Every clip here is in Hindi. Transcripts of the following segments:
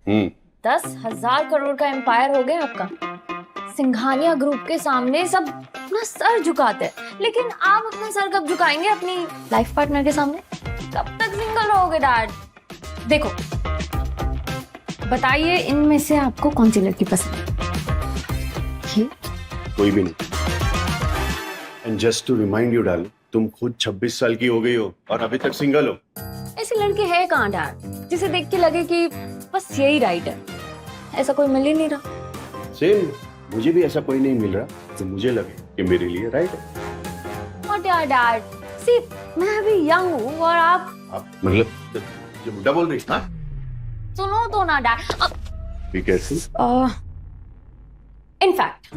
10,000 करोड़ का एम्पायर हो गया आपका। सिंघानिया ग्रुप के सामने सब अपना सर झुकाते हैं, लेकिन आप अपना सर कब झुकाएंगे अपनी लाइफ पार्टनर के सामने? कब तक सिंगल रहोगे डैड? देखो बताइए, इनमें से आपको कौन सी लड़की पसंद है? कोई भी नहीं। And just to remind you darling, तुम खुद 26 साल की हो गई हो और अभी तक सिंगल हो। ऐसी लड़की है कहाँ डैड जिसे देख के लगे कि बस यही राइट है? ऐसा कोई मिल ही नहीं रहा। सेम, मुझे भी ऐसा कोई नहीं मिल रहा जो मुझे लगे कि मेरे लिए राइट है। और यार डैड, सी मैं अभी यंग हूँ और आप मतलब जो बुढ़ा बोल रही है? सुनो तो ना डैड। भी कैसे? इनफैक्ट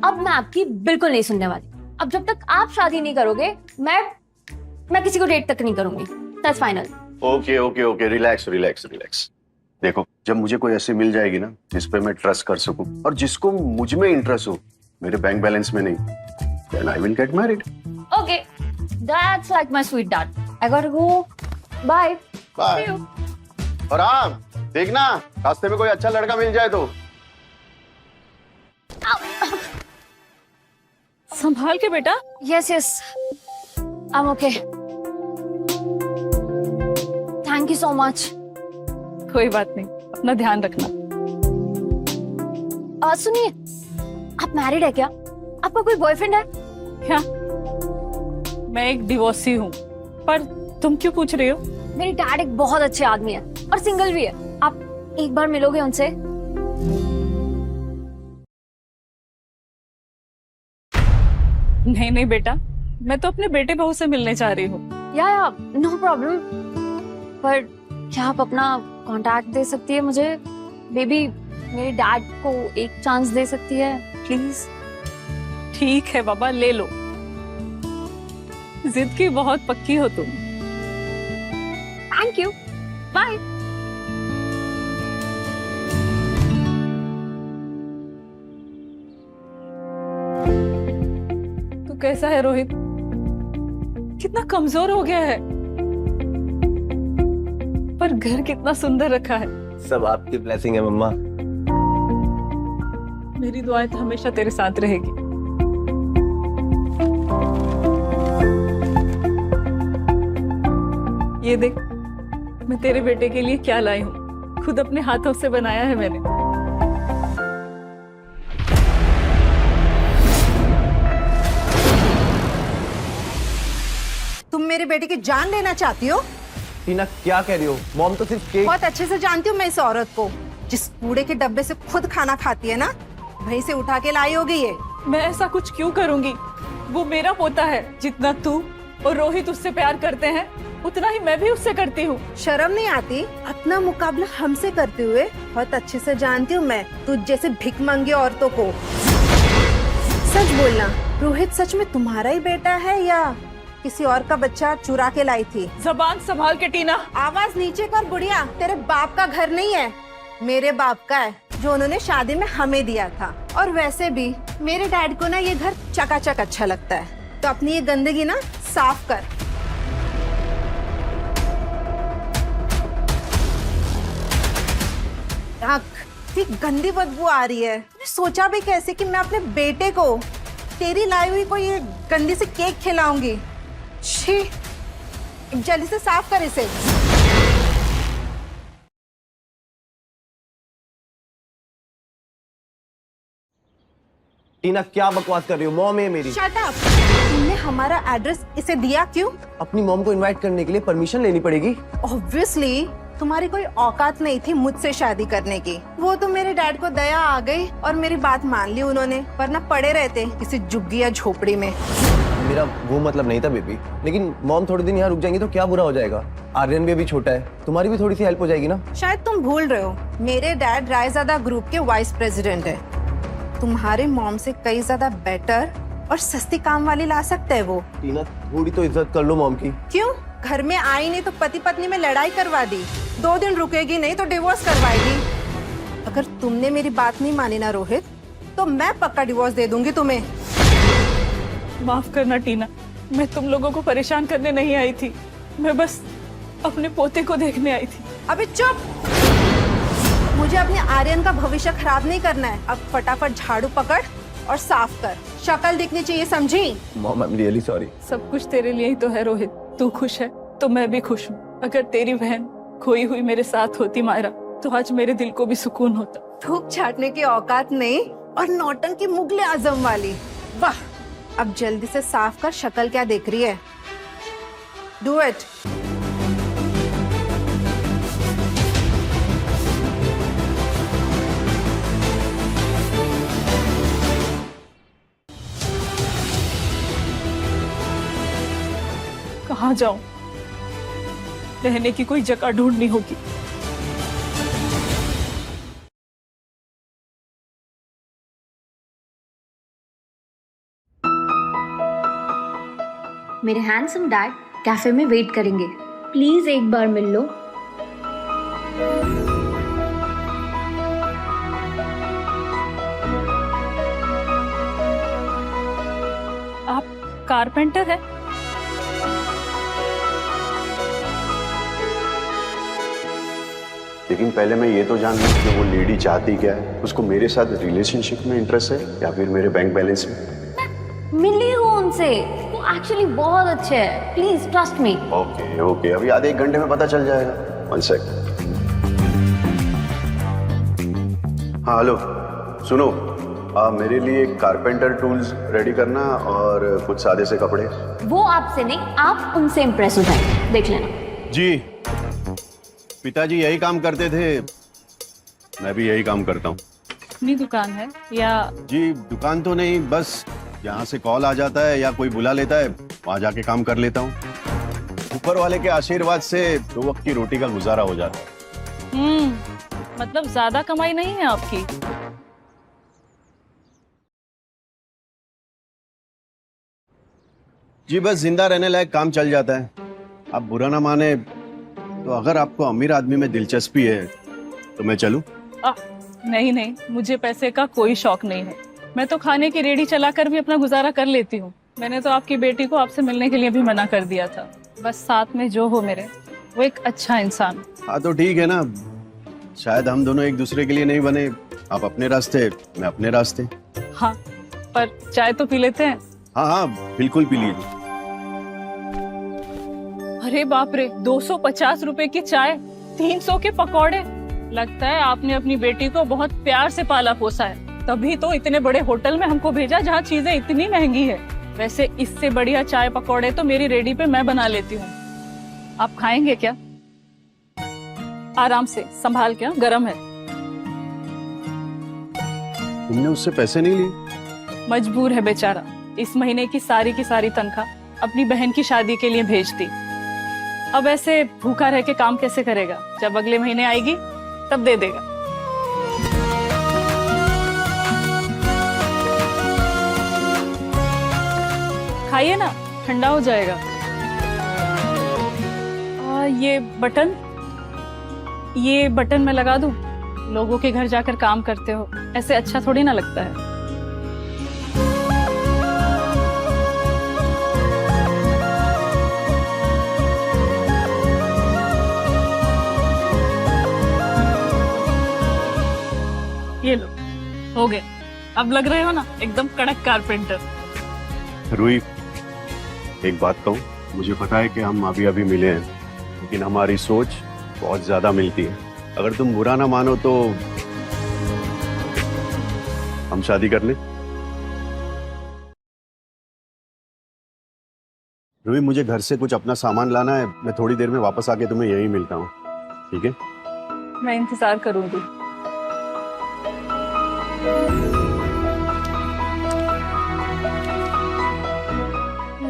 अब मैं आपकी बिल्कुल नहीं सुनने वाली। अब जब तक आप शादी नहीं करोगे मैं किसी को डेट तक नहीं करूंगी। That's final. Okay okay okay, relax relax relax. देखो, जब मुझे कोई ऐसी मिल जाएगी ना जिस पे मैं ट्रस्ट कर सकूं और जिसको मुझ में इंटरेस्ट हो, मेरे बैंक बैलेंस में नहीं, then I will get married. Okay, that's like my sweet dad. I got to go. Bye bye. और हाँ, देखना रास्ते में कोई अच्छा लड़का मिल जाए तो। संभाल के बेटा। Yes yes, I am okay. Thank you so much. कोई बात नहीं, अपना ध्यान रखना। सुनिए, आप मैरिड है क्या? आपका कोई बॉयफ्रेंड है क्या? मैं एक डिवोर्सी हूँ, पर तुम क्यों पूछ रही हो? मेरे डैड एक बहुत अच्छे आदमी है और सिंगल भी है। आप एक बार मिलोगे उनसे? नहीं नहीं बेटा, मैं तो अपने बेटे बहू से मिलने जा रही हूँ। या नो प्रॉब्लम, पर क्या आप अपना कांटेक्ट दे सकती है मुझे? बेबी मेरे डैड को एक चांस दे सकती है प्लीज? ठीक है बाबा, ले लो। जिद की बहुत पक्की हो तुम। Thank you, bye. तू कैसा है रोहित? कितना कमजोर हो गया है, पर घर कितना सुंदर रखा है। सब आपकी ब्लेसिंग है मम्मा। मेरी दुआएं तो हमेशा तेरे साथ रहेगी। ये देख, मैं तेरे बेटे के लिए क्या लाई हूँ, खुद अपने हाथों से बनाया है मैंने। तुम मेरे बेटे की जान लेना चाहती हो? टीना क्या कह रही हो? मॉम तो सिर्फ केक। बहुत अच्छे से जानती हूँ मैं इस औरत को। जिस कूड़े के डब्बे से खुद खाना खाती है ना, वहीं से उठा के लाई होगी ये। मैं ऐसा कुछ क्यों करूंगी? वो मेरा पोता है। जितना तू और रोहित उससे प्यार करते हैं, उतना ही मैं भी उससे करती हूँ। शर्म नहीं आती अपना मुकाबला हमसे करते हुए? बहुत अच्छे से जानती हूँ मैं तुझ जैसे भिखमंगे औरतों को। सच बोलना, रोहित सच में तुम्हारा ही बेटा है या किसी और का बच्चा चुरा के लाई थी? जबान संभाल के टीना। आवाज नीचे कर बुढ़िया। तेरे बाप का घर नहीं है, मेरे बाप का है, जो उन्होंने शादी में हमें दिया था। और वैसे भी मेरे डैड को ना ये घर चकाचक अच्छा लगता है, तो अपनी ये गंदगी ना साफ कर। इतनी गंदी बदबू आ रही है। मैंने सोचा भी कैसे कि मैं अपने बेटे को तेरी लाई हुई कोई ये गंदी सी केक खिलाऊंगी। छी, जल्दी से साफ कर इसे। टीना क्या बकवास कर रही हो? मॉम है मेरी। Shut up. तुमने हमारा एड्रेस इसे दिया क्यों? अपनी मॉम को इनवाइट करने के लिए परमिशन लेनी पड़ेगी। ऑब्वियसली तुम्हारी कोई औकात नहीं थी मुझसे शादी करने की। वो तो मेरे डैड को दया आ गई और मेरी बात मान ली उन्होंने, वरना पड़े रहते किसी झुग्गी या झोपड़ी में। मेरा वो मतलब नहीं था बेबी, लेकिन मॉम थोड़े दिन यहाँ रुक जाएंगी तो क्या बुरा हो जाएगा? आर्यन भी अभी छोटा है, तुम्हारी भी थोड़ी सी हेल्प हो जाएगी ना। शायद तुम भूल रहे हो, मेरे डैड रायजादा ग्रुप के वाइस प्रेसिडेंट है। तुम्हारे मॉम से कई ज्यादा बेटर और सस्ती काम वाली ला सकते है वो। टीना थोड़ी तो इज्जत कर लो मॉम की। क्यों? घर में आई नहीं तो पति पत्नी में लड़ाई करवा दी, 2 दिन रुकेगी नहीं तो डिवोर्स करवाएगी। अगर तुमने मेरी बात नहीं मानी ना रोहित, तो मैं पक्का डिवोर्स दे दूंगी तुम्हें। माफ करना टीना, मैं तुम लोगों को परेशान करने नहीं आई थी, मैं बस अपने पोते को देखने आई थी। अबे चुप। मुझे अपने आर्यन का भविष्य खराब नहीं करना है। अब फटाफट झाड़ू पकड़ और साफ कर, शक्ल दिखनी चाहिए, समझी? Mom I am really sorry. सब कुछ तेरे लिए ही तो है रोहित। तू खुश है तो मैं भी खुश हूँ। अगर तेरी बहन खोई हुई मेरे साथ होती मायरा, तो आज मेरे दिल को भी सुकून होता। थूक छाटने की औकात नहीं और नौटंकी की मुगले आजम वाली। वाह, अब जल्दी से साफ कर, शक्ल क्या देख रही है? Do it. कहाँ जाऊं? रहने की कोई जगह ढूंढनी होगी। मेरे हैंडसम डैड कैफे में वेट करेंगे, प्लीज एक बार मिल लो। आप कारपेंटर है? लेकिन पहले मैं ये तो जान लूं कि वो लेडी चाहती क्या है। उसको मेरे साथ रिलेशनशिप में इंटरेस्ट है या फिर मेरे बैंक बैलेंस में? मिली हूँ उनसे, वो एक्चुअली बहुत अच्छे हैं, please trust me. Okay okay, अभी आधे 1 घंटे में पता चल जाएगा। 1 सेक। हाँ हेलो, सुनो, मेरे लिए कारपेंटर टूल्स रेडी करना और कुछ सादे से कपड़े। वो आपसे नहीं, आप उनसे इम्प्रेस हो जाएंगे, देख लेना। जी, पिताजी यही काम करते थे, मैं भी यही काम करता हूँ। अपनी दुकान है या? जी दुकान तो नहीं, बस यहाँ से कॉल आ जाता है या कोई बुला लेता है, वहां जाके काम कर लेता हूँ। ऊपर वाले के आशीर्वाद से 2 वक्त की रोटी का गुजारा हो जाता है। मतलब ज्यादा कमाई नहीं है आपकी? जी बस जिंदा रहने लायक काम चल जाता है। आप बुरा ना माने तो अगर आपको अमीर आदमी में दिलचस्पी है तो मैं चलूं? नहीं नहीं, मुझे पैसे का कोई शौक नहीं है। मैं तो खाने की रेडी चलाकर भी अपना गुजारा कर लेती हूँ। मैंने तो आपकी बेटी को आपसे मिलने के लिए भी मना कर दिया था। बस साथ में जो हो मेरे, वो एक अच्छा इंसान। हाँ तो ठीक है ना, शायद हम दोनों एक दूसरे के लिए नहीं बने। आप अपने रास्ते, मैं अपने रास्ते। हाँ, पर चाय तो पी लेते हैं। हाँ हाँ बिल्कुल पी लीजिए। अरे बाप रे, 250 रुपए की चाय, 300 के पकौड़े। लगता है आपने अपनी बेटी को बहुत प्यार से पाला पोसा है, तभी तो इतने बड़े होटल में हमको भेजा जहाँ चीजें इतनी महंगी है। वैसे इससे बढ़िया चाय पकौड़े तो मेरी रेडी पे मैं बना लेती हूँ। आप खाएंगे क्या? आराम से संभाल के, गरम है। तुमने उससे पैसे नहीं लिए? मजबूर है बेचारा, इस महीने की सारी तनख्वाह अपनी बहन की शादी के लिए भेज दी। अब ऐसे भूखा रह के काम कैसे करेगा? जब अगले महीने आएगी तब दे देगा। खाइए ना, ठंडा हो जाएगा। ये बटन मैं लगा दूं? लोगों के घर जाकर काम करते हो, ऐसे अच्छा थोड़ी ना लगता है। ये लो, हो गए। अब लग रहे हो ना एकदम कड़क कारपेंटर। रूही, एक बात कहूँ, मुझे पता है कि हम अभी अभी मिले हैं, लेकिन हमारी सोच बहुत ज्यादा मिलती है। अगर तुम बुरा ना मानो तो हम शादी कर लें। रूही, मुझे घर से कुछ अपना सामान लाना है, मैं थोड़ी देर में वापस आके तुम्हें यहीं मिलता हूँ, ठीक है? मैं इंतजार करूंगी।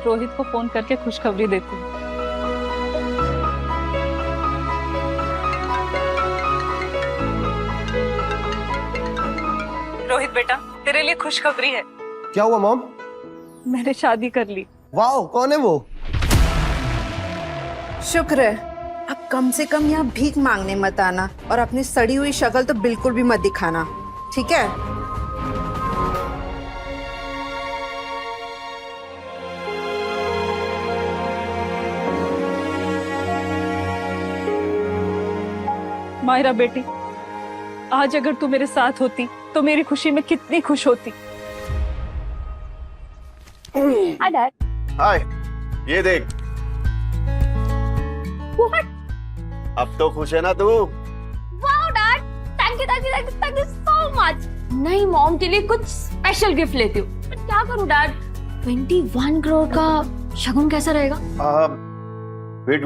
रोहित को फोन करके खुशखबरी देती हूँ। रोहित बेटा, तेरे लिए खुशखबरी है। क्या हुआ मॉम? मैंने शादी कर ली। वाओ, कौन है वो? शुक्र है। अब कम से कम यहाँ भीख मांगने मत आना और अपनी सड़ी हुई शक्ल तो बिल्कुल भी मत दिखाना, ठीक है? मायरा बेटी, आज अगर तू मेरे साथ होती तो मेरी खुशी में कितनी खुश होती। Hi dad. हाय, ये देख। व्हाट? अब तो खुश है ना तू? Wow dad, thank you so much. नहीं, मॉम के लिए कुछ स्पेशल गिफ्ट लेती हूँ, पर क्या करूँ डैड? 21 करोड़ का शगुन कैसा रहेगा? वेट,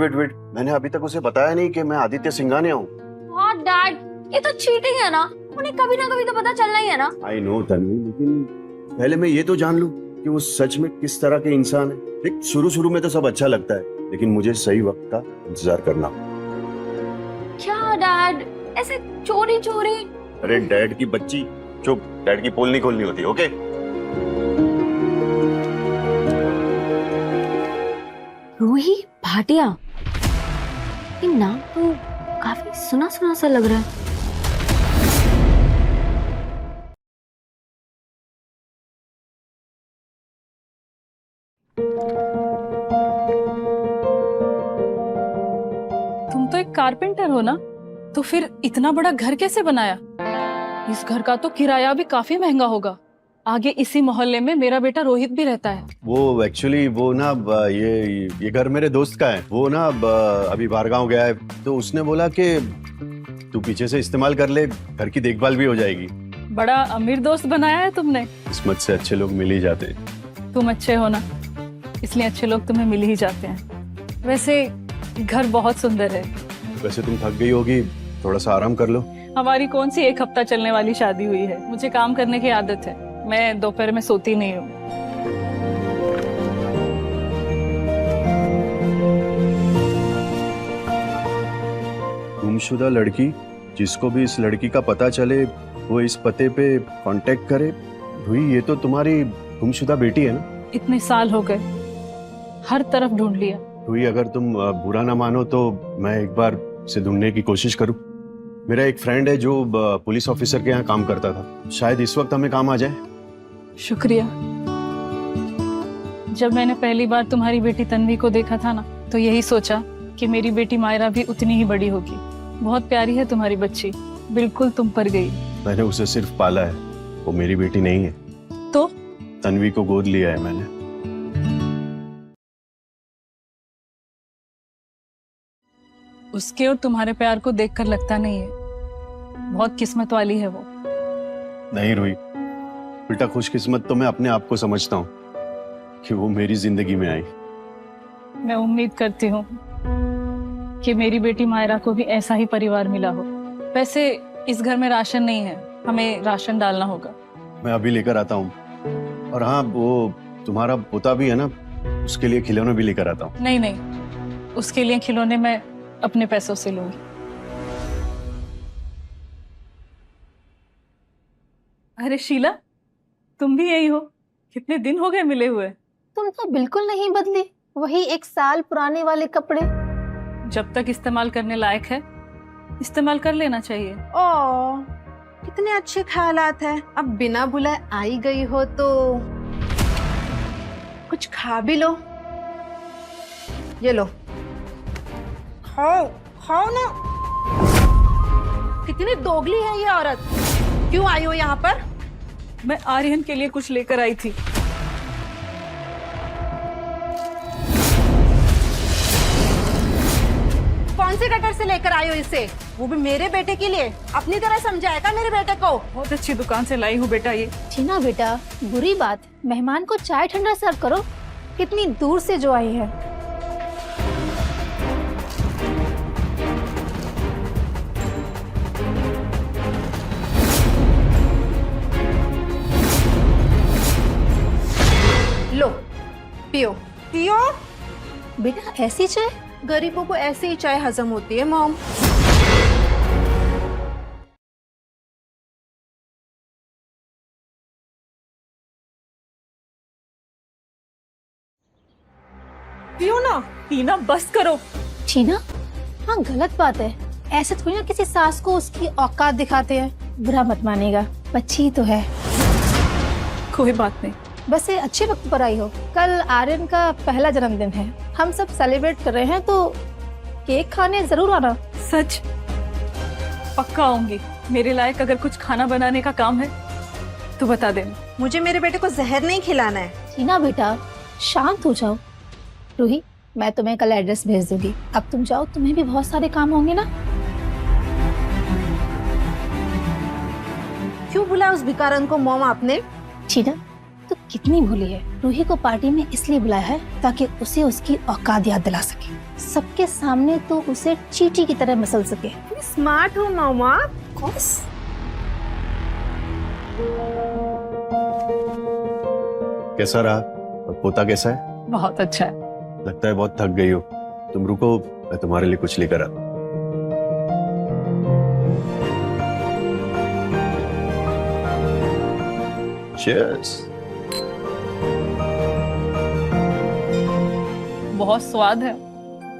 मैंने अभी तक उसे बताया नहीं कि मैं आदित्य सिंघानिया हूँ। हाँ डैड, ये तो चीटिंग है ना, उन्हें कभी ना कभी तो पता चलना ही है ना। आई नो तन्वी, लेकिन पहले मैं ये तो जान लूं कि वो सच में किस तरह के इंसान है। देख, शुरू में तो सब अच्छा लगता है, लेकिन मुझे सही वक्त का इंतजार करना। क्या डैड, ऐसे चोरी? अरे डैड की बच्ची, चुप। डैड की पोल नहीं खोलनी होती, ओके? रूही भाटिया, ये नाम तो काफी सुना सा लग रहा है। तुम तो एक कारपेंटर हो ना, तो फिर इतना बड़ा घर कैसे बनाया? इस घर का तो किराया भी काफी महंगा होगा। आगे इसी मोहल्ले में मेरा बेटा रोहित भी रहता है। वो एक्चुअली वो ना ये घर मेरे दोस्त का है। वो ना अभी बाहर गाँव गया है, तो उसने बोला कि तू पीछे से इस्तेमाल कर ले, घर की देखभाल भी हो जाएगी। बड़ा अमीर दोस्त बनाया है तुमने। किस्मत से अच्छे लोग मिल ही जाते हैं। तुम अच्छे हो ना, इसलिए अच्छे लोग तुम्हें मिल ही जाते हैं। वैसे घर बहुत सुंदर है। वैसे तुम थक गई होगी, थोड़ा सा आराम कर लो। हमारी कौन सी एक हफ्ता चलने वाली शादी हुई है। मुझे काम करने की आदत है, मैं दोपहर में सोती नहीं हूँ। गुमशुदा लड़की, जिसको भी इस लड़की का पता चले वो इस पते पे कांटेक्ट करे। रुई, ये तो तुम्हारी गुमशुदा बेटी है ना? इतने साल हो गए, हर तरफ ढूंढ लिया। रुई, अगर तुम बुरा ना मानो तो मैं एक बार इसे ढूंढने की कोशिश करूं। मेरा एक फ्रेंड है जो पुलिस ऑफिसर के यहाँ काम करता था, शायद इस वक्त हमें काम आ जाए। शुक्रिया। जब मैंने पहली बार तुम्हारी बेटी तन्वी को देखा था ना, तो यही सोचा कि मेरी बेटी मायरा भी उतनी ही बड़ी होगी। बहुत प्यारी है तुम्हारी बच्ची, बिल्कुल तुम पर गई। मैंने उसे सिर्फ पाला है, वो मेरी बेटी नहीं है। तो तन्वी को गोद लिया है मैंने। उसके और तुम्हारे प्यार को देखकर लगता नहीं है, बहुत किस्मत वाली है वो। नहीं रुई, उल्टा खुशकिस्मत तो मैं अपने आप को समझता हूँ कि वो मेरी जिंदगी में आई। मैं उम्मीद करती हूँ कि मेरी बेटी मायरा को भी ऐसा ही परिवार मिला हो। वैसे इस घर में राशन नहीं है, हमें राशन डालना होगा। मैं अभी लेकर आता हूँ। और हाँ, वो तुम्हारा पोता भी है ना, उसके लिए खिलौने भी लेकर आता हूँ। नहीं, उसके लिए खिलौने मैं अपने पैसों से लूंगी। अरे शीला, तुम भी यही हो? कितने दिन हो गए मिले हुए। तुम तो बिल्कुल नहीं बदली, वही 1 साल पुराने वाले कपड़े। जब तक इस्तेमाल करने लायक है, इस्तेमाल कर लेना चाहिए। ओ, कितने अच्छे ख्यालात हैं। अब बिना बुलाए आई गई हो तो कुछ खा भी लो। ये लो, खाओ ना। कितनी दोगली है ये औरत। क्यों आई हो यहाँ पर? मैं आर्यन के लिए कुछ लेकर आई थी। कौन से गटर से लेकर आई हो इसे? वो भी मेरे बेटे के लिए? अपनी तरह समझाएगा मेरे बेटे को? बहुत अच्छी दुकान से लाई हूँ बेटा ये। छीना बेटा, बुरी बात, मेहमान को चाय ठंडा सर्व करो। कितनी दूर से जो आई है। लो, पियो पियो। बेटा ऐसी चाय? गरीबों को ऐसे ही चाय हजम होती है मॉम। पियो ना। टीना बस करो। छीना, हाँ गलत बात है। ऐसे थोड़ी ना किसी सास को उसकी औकात दिखाते हैं। बुरा मत मानेगा, बच्ची तो है। कोई बात नहीं। बस ये अच्छे वक्त पर आई हो। कल आर्यन का पहला जन्मदिन है, हम सब सेलिब्रेट कर रहे हैं, तो केक खाने जरूर आना। सच? पक्का आऊंगी। मेरे लायक अगर कुछ खाना बनाने का काम है तो बता देना। मुझे मेरे बेटे को जहर नहीं खिलाना है। टीना बेटा शांत हो जाओ। रूही मैं तुम्हें कल एड्रेस भेज दूंगी, अब तुम जाओ, तुम्हें भी बहुत सारे काम होंगे ना। क्यों बुलाया उस भिकारन को मॉम आपने? टीना तो कितनी भूली है, रूही को पार्टी में इसलिए बुलाया है ताकि उसे उसकी औकात याद दिला सके, सबके सामने तो उसे चींटी की तरह मसल सके। स्मार्ट हो मामा। कैसा रहा और पोता कैसा है? बहुत अच्छा है। लगता है बहुत थक गई हो। तुम रुको, मैं तुम्हारे लिए कुछ लेकर आता हूं। Cheers. बहुत स्वाद है।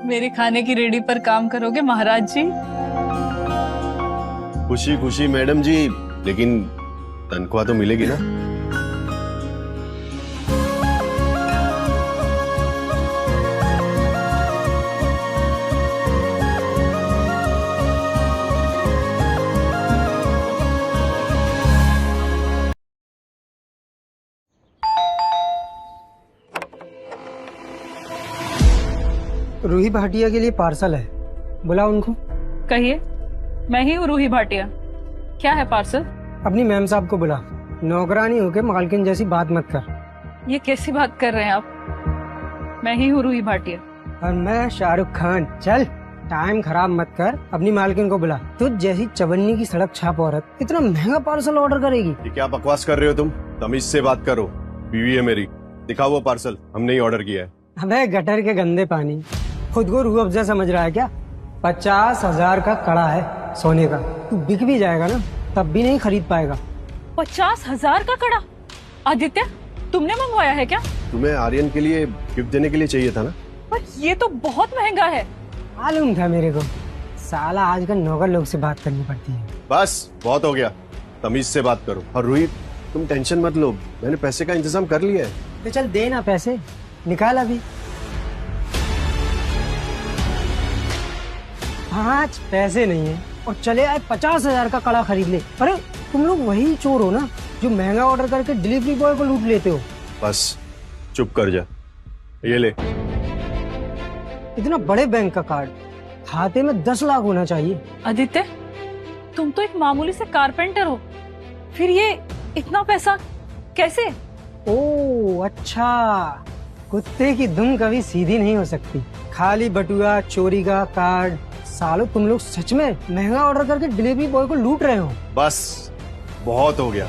मेरे खाने की रेडी पर काम करोगे महाराज जी? खुशी खुशी मैडम जी, लेकिन तनख्वाह तो मिलेगी ना? रूही भाटिया के लिए पार्सल है, बुला उनको। कहिए, मैं ही हूँ रूही भाटिया। क्या है पार्सल? अपनी मैम साहब को बुला। नौकरानी होके मालकिन जैसी बात मत कर। ये कैसी बात कर रहे हैं आप? मैं ही हूँ रूही भाटिया। और मैं शाहरुख खान। चल टाइम खराब मत कर, अपनी मालकिन को बुला। तुझ जैसी चवन्नी की सड़क छाप औरत इतना महंगा पार्सल ऑर्डर करेगी? ये क्या बकवास कर रहे हो तुम? तमीज से बात करो, बीवी है मेरी। दिखाओ वो पार्सल, हमने ही ऑर्डर किया है। अबे गटर के गंदे पानी, खुद को रूह अफ़ज़ा समझ रहा है क्या? 50,000 का कड़ा है सोने का, तू बिक भी जाएगा ना तब भी नहीं खरीद पाएगा। 50,000 का कड़ा? आदित्य, तुमने मंगवाया है क्या? तुम्हें आर्यन के लिए गिफ्ट देने के लिए चाहिए था ना? पर ये तो बहुत महंगा है। मालूम था मेरे को, साला आजकल नौकर लोग से बात करनी पड़ती है। बस बहुत हो गया, तमीज से बात करो। और रोहित तुम टेंशन मत लो, मैंने पैसे का इंतजाम कर लिया है। तो चल दे ना पैसे, निकाल अभी। आज पैसे नहीं है और चले आए 50,000 का कड़ा खरीद ले। अरे तुम लोग वही चोर हो ना जो महंगा ऑर्डर करके डिलीवरी बॉय को लूट लेते हो। बस चुप कर जा, ये ले। इतना बड़े बैंक का कार्ड, खाते में 10 लाख होना चाहिए। आदित्य, तुम तो एक मामूली से कारपेंटर हो, फिर ये इतना पैसा कैसे? ओह अच्छा, कुत्ते की दुम कभी सीधी नहीं हो सकती। खाली बटुआ चोरी का कार्ड। सालो तुम लोग सच में महंगा ऑर्डर करके डिलीवरी बॉय को लूट रहे हो। बस बहुत हो गया,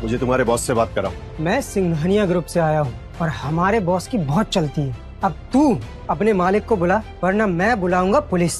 मुझे तुम्हारे बॉस से बात कराओ। मैं सिंघानिया ग्रुप से आया हूँ और हमारे बॉस की बहुत चलती है। अब तू अपने मालिक को बुला, वरना मैं बुलाऊंगा पुलिस।